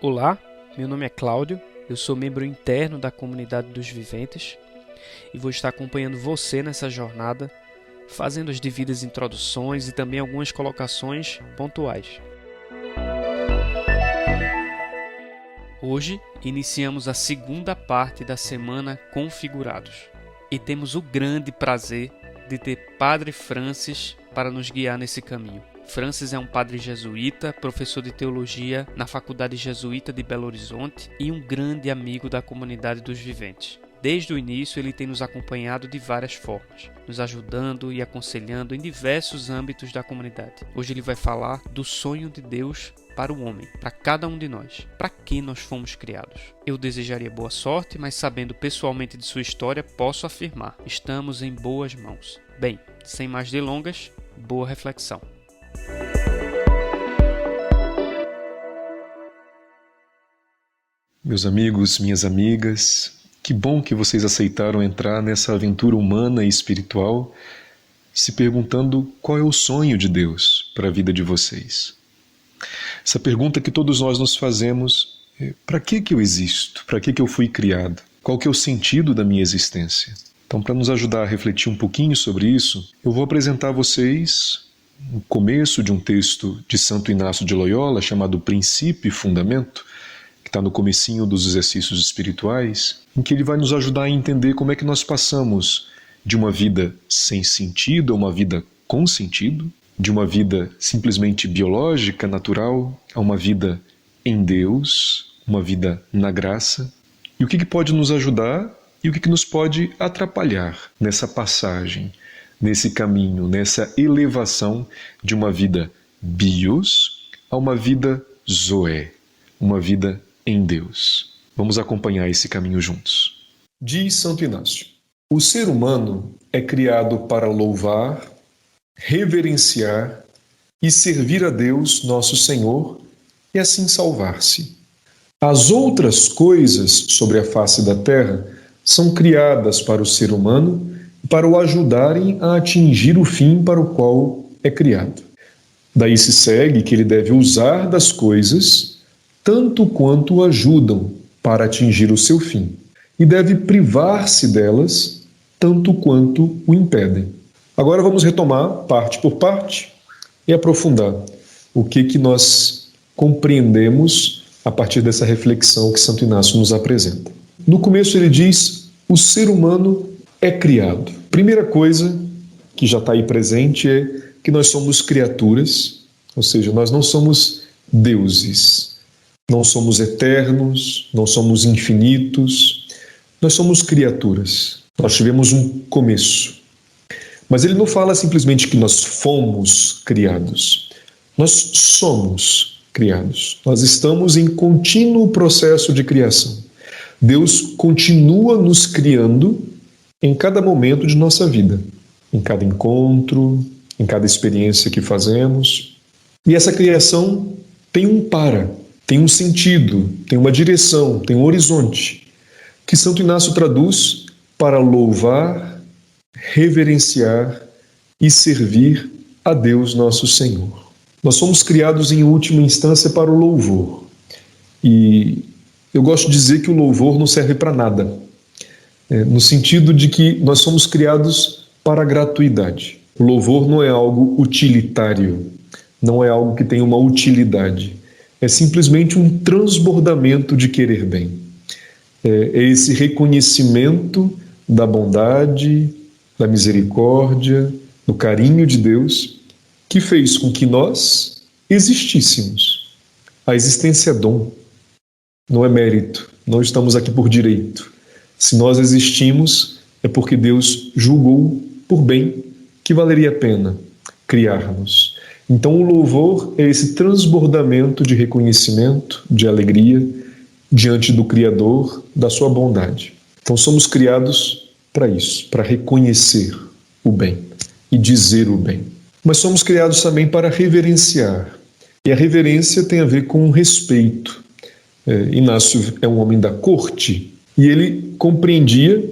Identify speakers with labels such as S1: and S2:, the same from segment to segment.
S1: Olá, meu nome é Cláudio, eu sou membro interno da comunidade dos viventes e vou estar acompanhando você nessa jornada, fazendo as devidas introduções e também algumas colocações pontuais. Hoje iniciamos a segunda parte da semana Configurados e temos o grande prazer de ter Padre Francis para nos guiar nesse caminho. Francis é um padre jesuíta, professor de teologia na Faculdade Jesuíta de Belo Horizonte e um grande amigo da comunidade dos viventes. Desde o início ele tem nos acompanhado de várias formas, nos ajudando e aconselhando em diversos âmbitos da comunidade. Hoje ele vai falar do sonho de Deus para o homem, para cada um de nós, para que nós fomos criados. Eu desejaria boa sorte, mas sabendo pessoalmente de sua história, posso afirmar, estamos em boas mãos. Bem, sem mais delongas, boa reflexão.
S2: Meus amigos, minhas amigas, que bom que vocês aceitaram entrar nessa aventura humana e espiritual, se perguntando qual é o sonho de Deus para a vida de vocês. Essa pergunta que todos nós nos fazemos é: para que eu existo? Para que eu fui criado? Qual que é o sentido da minha existência? Então, para nos ajudar a refletir um pouquinho sobre isso, eu vou apresentar a vocês o começo de um texto de Santo Inácio de Loyola chamado Princípio e Fundamento, que está no comecinho dos exercícios espirituais, em que ele vai nos ajudar a entender como é que nós passamos de uma vida sem sentido a uma vida com sentido, de uma vida simplesmente biológica, natural, a uma vida em Deus, uma vida na graça. E o que pode nos ajudar e o que nos pode atrapalhar nessa passagem, nesse caminho, nessa elevação de uma vida bios a uma vida zoé, uma vida em Deus. Vamos acompanhar esse caminho juntos. Diz Santo Inácio: o ser humano é criado para louvar, reverenciar e servir a Deus, nosso Senhor, e assim salvar-se. As outras coisas sobre a face da terra são criadas para o ser humano e para o ajudarem a atingir o fim para o qual é criado. Daí se segue que ele deve usar das coisas tanto quanto o ajudam para atingir o seu fim, e deve privar-se delas tanto quanto o impedem. Agora vamos retomar parte por parte e aprofundar o que nós compreendemos a partir dessa reflexão que Santo Inácio nos apresenta. No começo ele diz: o ser humano é criado. Primeira coisa que já está aí presente é que nós somos criaturas, ou seja, nós não somos deuses, não somos eternos, não somos infinitos, nós somos criaturas. Nós tivemos um começo. Mas ele não fala simplesmente que nós fomos criados. Nós somos criados. Nós estamos em contínuo processo de criação. Deus continua nos criando em cada momento de nossa vida, em cada encontro, em cada experiência que fazemos. E essa criação tem tem um sentido, tem uma direção, tem um horizonte, que Santo Inácio traduz para louvar, reverenciar e servir a Deus nosso Senhor. Nós somos criados em última instância para o louvor. E eu gosto de dizer que o louvor não serve para nada, no sentido de que nós somos criados para a gratuidade. O louvor não é algo utilitário, não é algo que tem uma utilidade. É simplesmente um transbordamento de querer bem. É esse reconhecimento da bondade, da misericórdia, do carinho de Deus que fez com que nós existíssemos. A existência é dom, não é mérito, não estamos aqui por direito. Se nós existimos, é porque Deus julgou por bem que valeria a pena criar-nos. Então o louvor é esse transbordamento de reconhecimento, de alegria, diante do Criador, da sua bondade. Então somos criados para isso, para reconhecer o bem e dizer o bem. Mas somos criados também para reverenciar. E a reverência tem a ver com respeito. Inácio é um homem da corte e ele compreendia,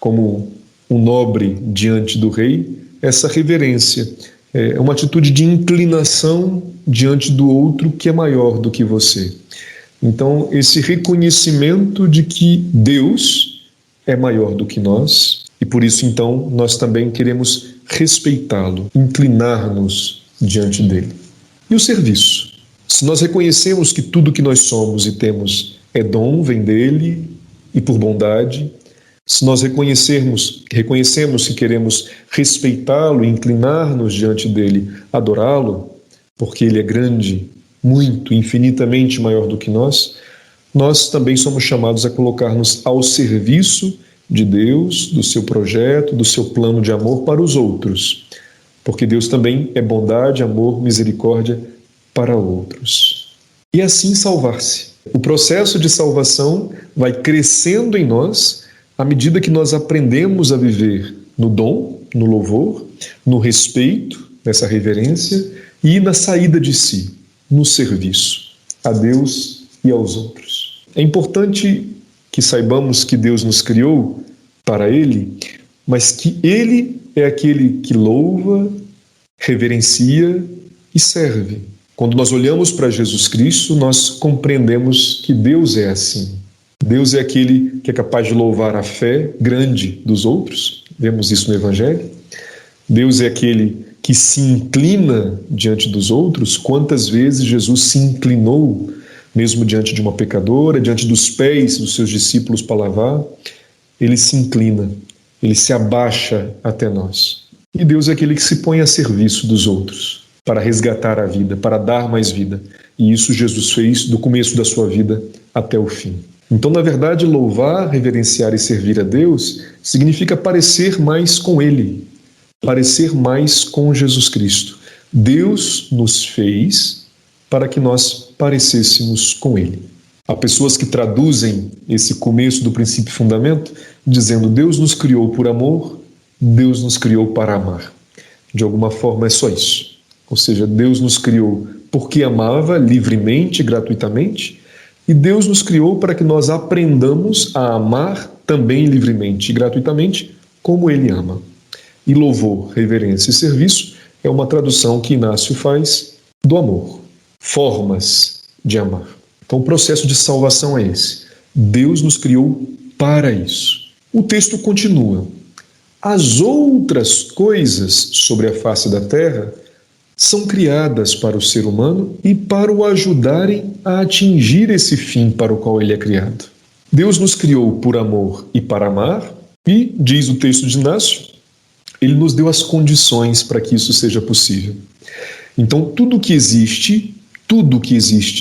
S2: como um nobre diante do rei, essa reverência. É uma atitude de inclinação diante do outro que é maior do que você. Então, esse reconhecimento de que Deus é maior do que nós e por isso, então, nós também queremos respeitá-lo, inclinar-nos diante dele. E o serviço? Se nós reconhecemos que tudo que nós somos e temos é dom, vem dele e por bondade, se nós reconhecemos que queremos respeitá-lo, inclinar-nos diante dele, adorá-lo, porque ele é grande, muito, infinitamente maior do que nós também somos chamados a colocar-nos ao serviço de Deus, do seu projeto, do seu plano de amor para os outros, porque Deus também é bondade, amor, misericórdia para outros. E assim salvar-se. O processo de salvação vai crescendo em nós à medida que nós aprendemos a viver no dom, no louvor, no respeito, nessa reverência e na saída de si, no serviço a Deus e aos outros. É importante que saibamos que Deus nos criou para Ele, mas que Ele é aquele que louva, reverencia e serve. Quando nós olhamos para Jesus Cristo, nós compreendemos que Deus é assim. Deus é aquele que é capaz de louvar a fé grande dos outros, vemos isso no Evangelho. Deus é aquele que se inclina diante dos outros. Quantas vezes Jesus se inclinou, mesmo diante de uma pecadora, diante dos pés dos seus discípulos para lavar, ele se inclina, ele se abaixa até nós. E Deus é aquele que se põe a serviço dos outros, para resgatar a vida, para dar mais vida. E isso Jesus fez do começo da sua vida até o fim. Então, na verdade, louvar, reverenciar e servir a Deus significa parecer mais com Ele, parecer mais com Jesus Cristo. Deus nos fez para que nós parecêssemos com Ele. Há pessoas que traduzem esse começo do princípio e fundamento dizendo: Deus nos criou por amor, Deus nos criou para amar. De alguma forma é só isso. Ou seja, Deus nos criou porque amava livremente, gratuitamente, e Deus nos criou para que nós aprendamos a amar também livremente e gratuitamente como Ele ama. E louvor, reverência e serviço é uma tradução que Inácio faz do amor. Formas de amar. Então o processo de salvação é esse. Deus nos criou para isso. O texto continua. As outras coisas sobre a face da terra são criadas para o ser humano e para o ajudarem a atingir esse fim para o qual ele é criado. Deus nos criou por amor e para amar, e, diz o texto de Inácio, ele nos deu as condições para que isso seja possível. Então, tudo que existe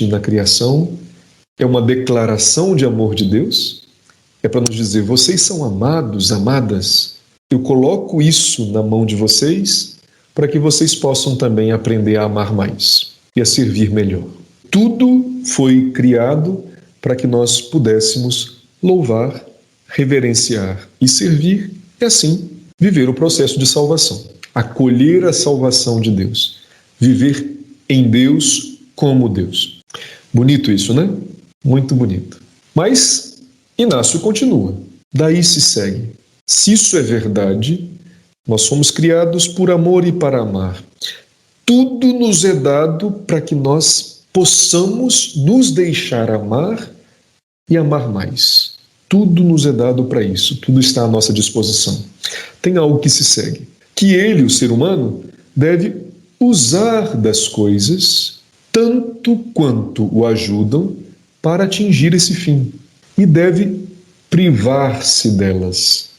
S2: na criação é uma declaração de amor de Deus, é para nos dizer: vocês são amados, amadas, eu coloco isso na mão de vocês para que vocês possam também aprender a amar mais e a servir melhor. Tudo foi criado para que nós pudéssemos louvar, reverenciar e servir, e assim viver o processo de salvação, acolher a salvação de Deus, viver em Deus como Deus. Bonito isso, né? Muito bonito. Mas Inácio continua. Daí se segue. Se isso é verdade, nós fomos criados por amor e para amar. Tudo nos é dado para que nós possamos nos deixar amar e amar mais. Tudo nos é dado para isso, tudo está à nossa disposição. Tem algo que se segue, que ele, o ser humano, deve usar das coisas tanto quanto o ajudam para atingir esse fim, e deve privar-se delas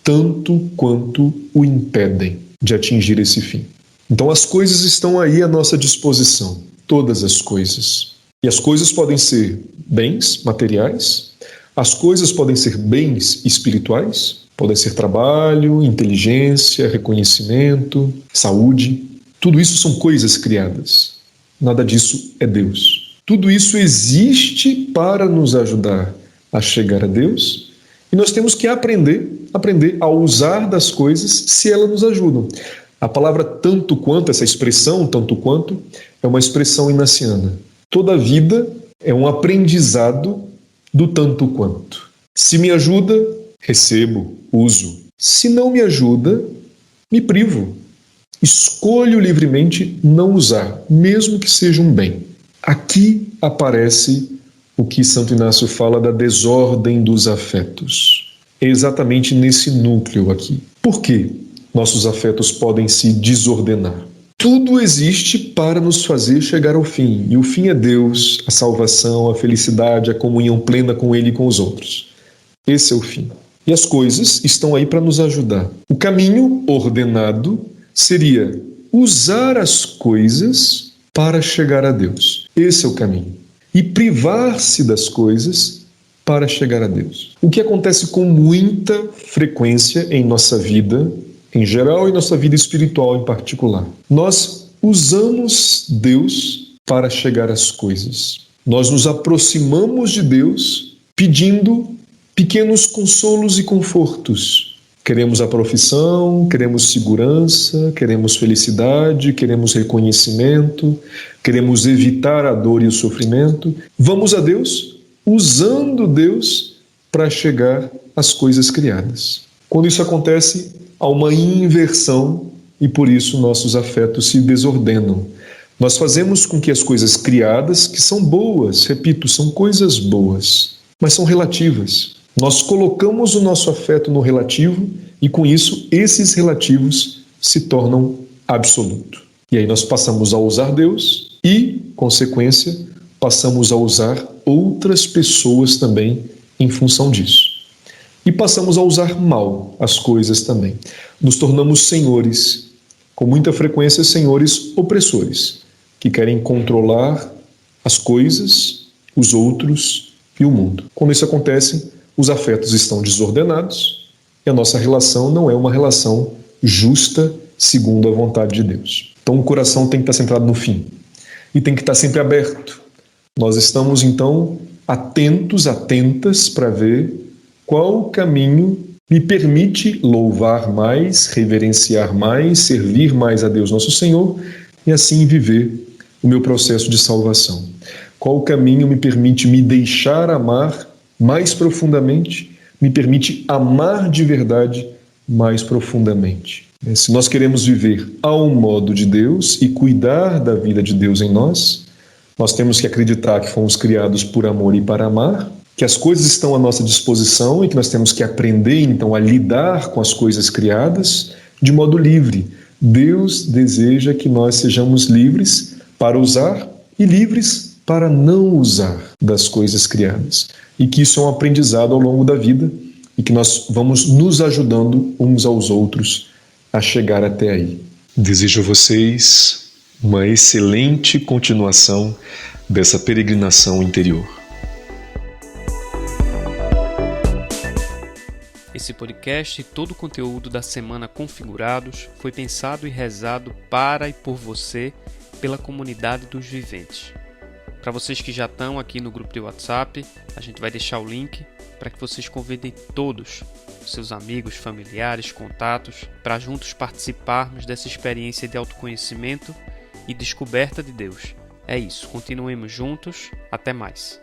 S2: tanto quanto o impedem de atingir esse fim. Então as coisas estão aí à nossa disposição, todas as coisas. E as coisas podem ser bens materiais, as coisas podem ser bens espirituais, podem ser trabalho, inteligência, reconhecimento, saúde. Tudo isso são coisas criadas. Nada disso é Deus. Tudo isso existe para nos ajudar a chegar a Deus, e nós temos que aprender a usar das coisas se elas nos ajudam. A palavra tanto quanto, essa expressão tanto quanto, é uma expressão inaciana. Toda a vida é um aprendizado do tanto quanto. Se me ajuda, recebo, uso. Se não me ajuda, me privo. Escolho livremente não usar, mesmo que seja um bem. Aqui aparece o que Santo Inácio fala da desordem dos afetos. É exatamente nesse núcleo aqui. Por que nossos afetos podem se desordenar? Tudo existe para nos fazer chegar ao fim, e o fim é Deus, a salvação, a felicidade, a comunhão plena com Ele e com os outros. Esse é o fim. E as coisas estão aí para nos ajudar. O caminho ordenado seria usar as coisas para chegar a Deus. Esse é o caminho. E privar-se das coisas para chegar a Deus. O que acontece com muita frequência em nossa vida, em geral, e nossa vida espiritual em particular. Nós usamos Deus para chegar às coisas. Nós nos aproximamos de Deus pedindo pequenos consolos e confortos. Queremos a profissão, queremos segurança, queremos felicidade, queremos reconhecimento, queremos evitar a dor e o sofrimento. Vamos a Deus usando Deus para chegar às coisas criadas. Quando isso acontece, há uma inversão e por isso nossos afetos se desordenam. Nós fazemos com que as coisas criadas, que são boas, repito, são coisas boas, mas são relativas. Nós colocamos o nosso afeto no relativo e, com isso, esses relativos se tornam absoluto. E aí nós passamos a usar Deus e, consequência, passamos a usar outras pessoas também em função disso. E passamos a usar mal as coisas também. Nos tornamos senhores, com muita frequência senhores opressores, que querem controlar as coisas, os outros e o mundo. Quando isso acontece, os afetos estão desordenados e a nossa relação não é uma relação justa segundo a vontade de Deus. Então o coração tem que estar centrado no fim e tem que estar sempre aberto. Nós estamos então atentos, atentas para ver qual caminho me permite louvar mais, reverenciar mais, servir mais a Deus nosso Senhor e assim viver o meu processo de salvação. Qual caminho me permite me deixar amar mais profundamente, me permite amar de verdade mais profundamente. Se nós queremos viver ao modo de Deus e cuidar da vida de Deus em nós, nós temos que acreditar que fomos criados por amor e para amar, que as coisas estão à nossa disposição e que nós temos que aprender, então, a lidar com as coisas criadas de modo livre. Deus deseja que nós sejamos livres para usar e livres para não usar das coisas criadas. E que isso é um aprendizado ao longo da vida e que nós vamos nos ajudando uns aos outros a chegar até aí. Desejo a vocês uma excelente continuação dessa peregrinação interior.
S1: Esse podcast e todo o conteúdo da Semana Configurados foi pensado e rezado para e por você, pela comunidade dos viventes. Para vocês que já estão aqui no grupo de WhatsApp, a gente vai deixar o link para que vocês convidem todos, seus amigos, familiares, contatos, para juntos participarmos dessa experiência de autoconhecimento e descoberta de Deus. É isso, continuemos juntos, até mais.